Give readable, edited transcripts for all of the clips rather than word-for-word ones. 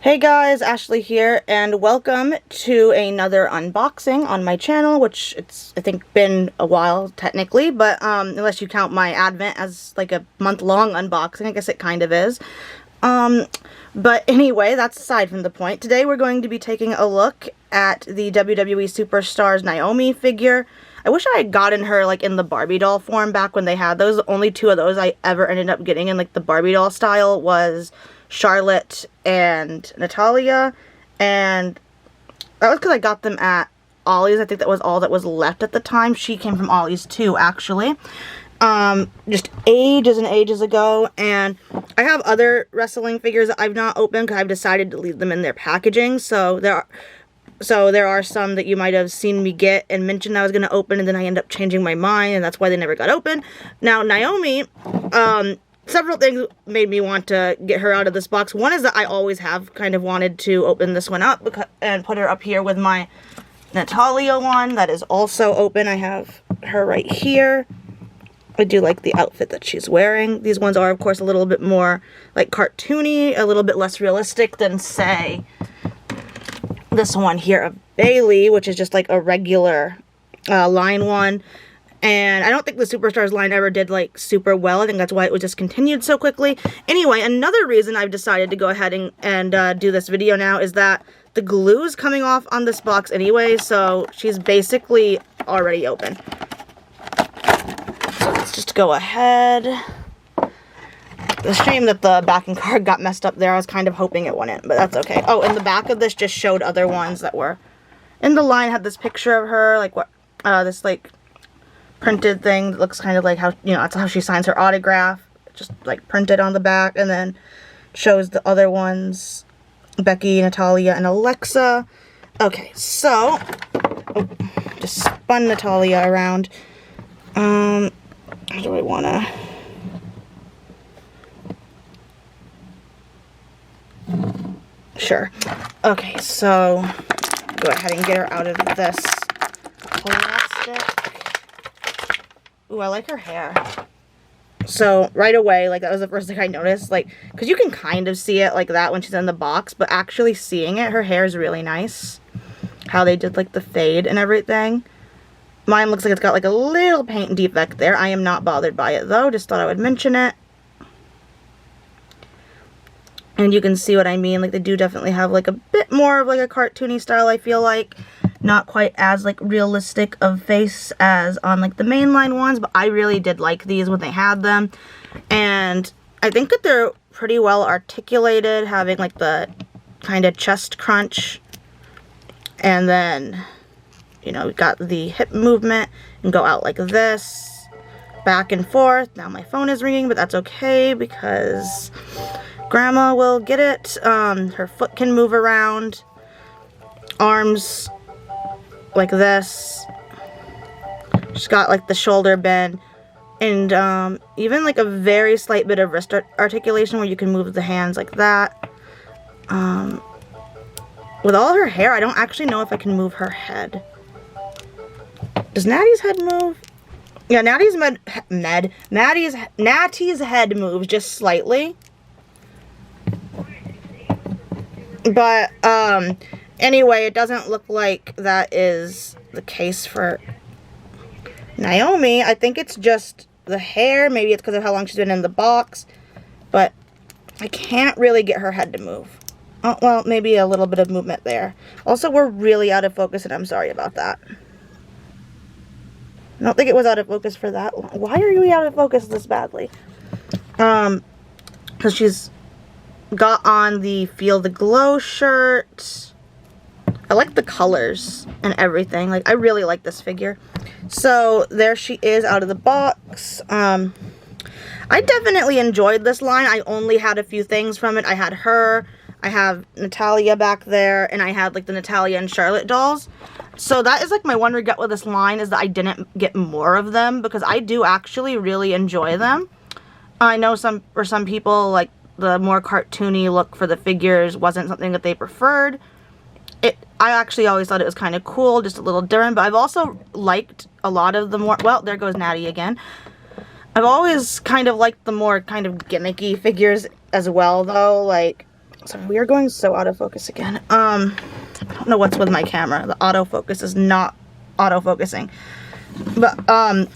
Hey guys, Ashley here, and welcome to another unboxing on my channel, which it's, I think, been a while technically, but unless you count my Advent as like a month-long unboxing, I guess it kind of is. But anyway, that's aside from the point. Today we're going to be taking a look at the WWE Superstars Naomi figure. I wish I had gotten her like in the Barbie doll form back when they had those. The only two of those I ever ended up getting in like the Barbie doll style was Charlotte and Natalya, and that was because I got them at Ollie's. I think that was all that was left at the time. She came from Ollie's too, actually. Just ages and ages ago, and I have other wrestling figures that I've not opened because I've decided to leave them in their packaging. So there are some that you might have seen me get and mentioned I was going to open, and then I end up changing my mind, and that's why they never got open. Now, Naomi, several things made me want to get her out of this box. One is that I always have kind of wanted to open this one up and put her up here with my Natalya one that is also open. I have her right here. I do like the outfit that she's wearing. These ones are, of course, a little bit more like cartoony, a little bit less realistic than, say, this one here of Bayley, which is just like a regular line one. And I don't think the Superstars line ever did, like, super well. I think that's why it was discontinued so quickly. Anyway, another reason I've decided to go ahead and do this video now is that the glue's coming off on this box anyway, so she's basically already open. So let's just go ahead. It's a shame that the backing card got messed up there. I was kind of hoping it wouldn't, but that's okay. Oh, and the back of this just showed other ones that were in the line. Had this picture of her, like, what, this, like, printed thing that looks kind of like how, you know, that's how she signs her autograph, just like printed on the back, and then shows the other ones, Becky, Natalya, and Alexa. Okay, so just spun Natalya around. How do I wanna? Sure. Okay, so go ahead and get her out of this plastic. Ooh, I like her hair. So, right away, like, that was the first thing I noticed, like, because you can kind of see it like that when she's in the box, but actually seeing it, her hair is really nice. How they did, like, the fade and everything. Mine looks like it's got, like, a little paint defect there. I am not bothered by it, though. Just thought I would mention it. And you can see what I mean. Like, they do definitely have, like, a bit more of, like, a cartoony style, I feel like. Not quite as, like, realistic of face as on, like, the mainline ones, but I really did like these when they had them. And I think that they're pretty well articulated, having, like, the kind of chest crunch. And then, you know, we got the hip movement and go out like this, back and forth. Now my phone is ringing, but that's okay because Grandma will get it. Her foot can move around. Arms like this. She's got like the shoulder bend, and even like a very slight bit of wrist articulation where you can move the hands like that. With all her hair, I don't actually know if I can move her head. Does Natty's head move? Yeah, Natty's head moves just slightly. But anyway, it doesn't look like that is the case for Naomi. I think it's just the hair. Maybe it's because of how long she's been in the box. But I can't really get her head to move. Oh, well, maybe a little bit of movement there. Also, we're really out of focus, and I'm sorry about that. I don't think it was out of focus for that long. Why are you out of focus this badly? Because she's got on the Feel the Glow shirt. I like the colors and everything. Like, I really like this figure. So, there she is out of the box. I definitely enjoyed this line. I only had a few things from it. I had her, I have Natalya back there, and I had, like, the Natalya and Charlotte dolls. So, that is, like, my one regret with this line is that I didn't get more of them, because I do actually really enjoy them. I know for some people, like, the more cartoony look for the figures wasn't something that they preferred. I actually always thought it was kind of cool, just a little different, but I've also liked a lot of the more, well, there goes Natty again. I've always kind of liked the more kind of gimmicky figures as well, though, like So we are going so out of focus again. I don't know what's with my camera. The autofocus is not autofocusing. But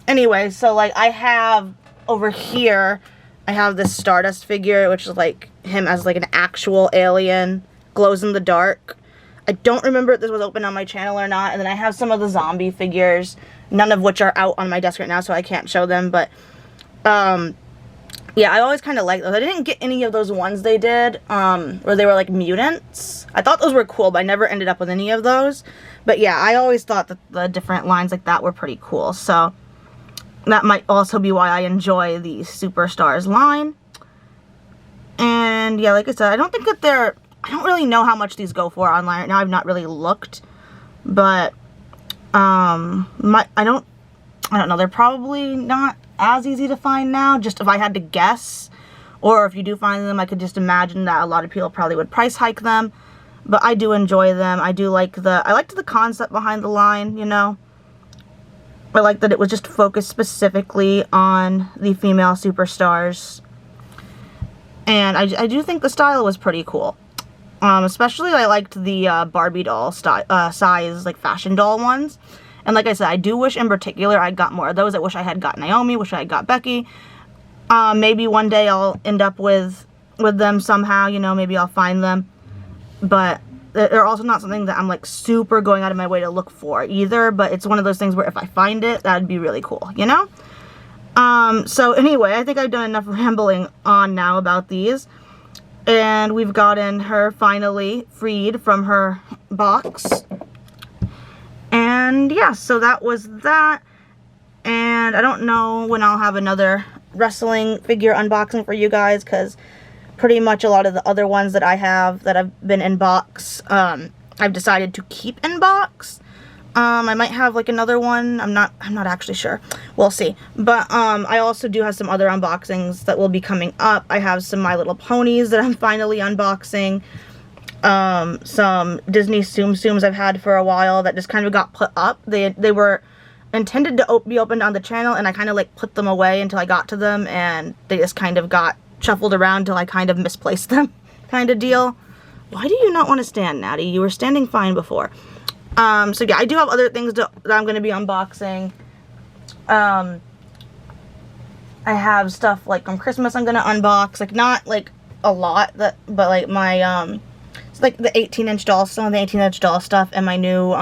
anyway, so like I have over here, I have this Stardust figure, which is like him as like an actual alien, glows in the dark. I don't remember if this was open on my channel or not. And then I have some of the zombie figures, none of which are out on my desk right now, so I can't show them. But yeah, I always kind of like those. I didn't get any of those ones they did, where they were like mutants. I thought those were cool, but I never ended up with any of those. But yeah, I always thought that the different lines like that were pretty cool. So that might also be why I enjoy the Superstars line. And yeah, like I said, I don't think that I don't really know how much these go for online right now. I've not really looked. But I don't know. They're probably not as easy to find now, just if I had to guess. Or if you do find them, I could just imagine that a lot of people probably would price hike them. But I do enjoy them. I liked the concept behind the line, you know. I like that it was just focused specifically on the female superstars. And I do think the style was pretty cool. Especially I liked the Barbie doll size, like fashion doll ones. And like I said, I do wish in particular I got more of those. I wish I had got Naomi, wish I had got Becky. Maybe one day I'll end up with them somehow, you know, maybe I'll find them. But they're also not something that I'm like super going out of my way to look for either. But it's one of those things where if I find it, that'd be really cool, you know? So anyway, I think I've done enough rambling on now about these. And we've gotten her finally freed from her box. And yeah, so that was that. And I don't know when I'll have another wrestling figure unboxing for you guys, because pretty much a lot of the other ones that I have that have been in box, I've decided to keep in box. I might have like another one. I'm not actually sure. We'll see. But I also do have some other unboxings that will be coming up. I have some My Little Ponies that I'm finally unboxing. Some Disney Tsum Tsums I've had for a while that just kind of got put up. They were intended to be opened on the channel, and I kind of like put them away until I got to them, and they just kind of got shuffled around till I kind of misplaced them, kind of deal. Why do you not want to stand, Natty? You were standing fine before. So yeah, I do have other things that I'm going to be unboxing. I have stuff like from Christmas I'm going to unbox, like not like a lot, but like my, it's like the 18-inch doll, some of the 18-inch doll stuff, and my new,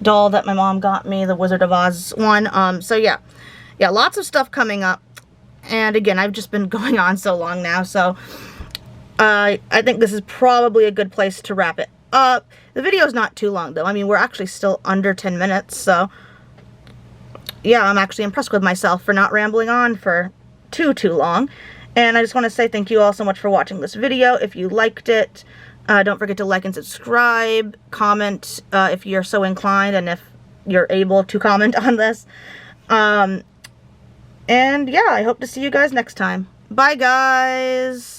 doll that my mom got me, the Wizard of Oz one. So yeah, lots of stuff coming up. And again, I've just been going on so long now, so I think this is probably a good place to wrap it up. The video's not too long though. I mean, we're actually still under 10 minutes, so yeah, I'm actually impressed with myself for not rambling on for too long. And I just want to say thank you all so much for watching this video. If you liked it, don't forget to like and subscribe, comment if you're so inclined and if you're able to comment on this. And yeah, I hope to see you guys next time. Bye, guys!